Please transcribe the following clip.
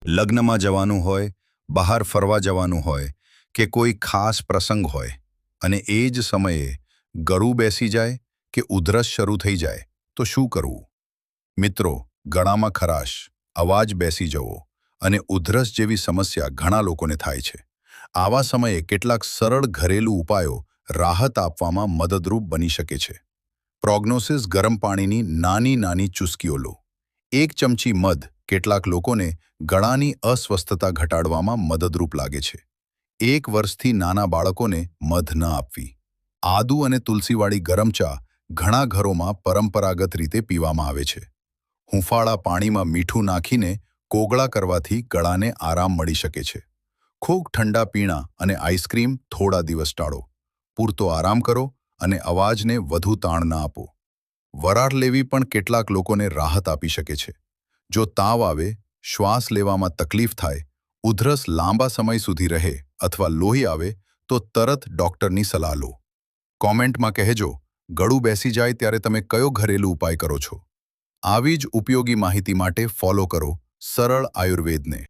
લગ્નમાં જવાનું હોય, બહાર ફરવા જવાનું હોય કે કોઈ ખાસ પ્રસંગ હોય અને એ જ સમયે ગળું બેસી જાય કે ઉધરસ શરૂ થઈ જાય તો શું કરવું? મિત્રો, ગળામાં ખરાશ, અવાજ બેસી જવો અને ઉધરસ જેવી સમસ્યા ઘણા લોકોને થાય છે. આવા સમયે કેટલાક સરળ ઘરેલું ઉપાયો રાહત આપવામાં મદદરૂપ બની શકે છે. પ્રોગ્નોસિસ ગરમ પાણીની નાની નાની ચૂસ્કીઓ લો. 1 ચમચી મધ કેટલાક લોકોને ગળાની અસ્વસ્થતા ઘટાડવામાં મદદરૂપ લાગે છે. 1 વર્ષથી નાના બાળકોને મધ ન આપવી. આદુ અને તુલસીવાળી ગરમ ચા ઘણા ઘરોમાં પરંપરાગત રીતે પીવામાં આવે છે. હૂંફાળા પાણીમાં મીઠું નાખીને કોગળા કરવાથી ગળાને આરામ મળી શકે છે. ખૂબ ઠંડા પીણા અને આઈસ્ક્રીમ થોડા દિવસ ટાળો. પૂરતો આરામ કરો અને અવાજને વધુ તાણ ન આપો. વરાળ લેવી પણ કેટલાક લોકોને રાહત આપી શકે છે. જો તાવ આવે, શ્વાસ લેવામાં તકલીફ થાય, ઉધરસ લાંબા સમય સુધી રહે અથવા લોહી આવે તો તરત ડૉક્ટરની સલાહ લો. કોમેન્ટમાં કહેજો, ગળું બેસી જાય ત્યારે તમે કયો ઘરેલું ઉપાય કરો છો? આવી જ ઉપયોગી માહિતી માટે ફોલો કરો સરળ આયુર્વેદને.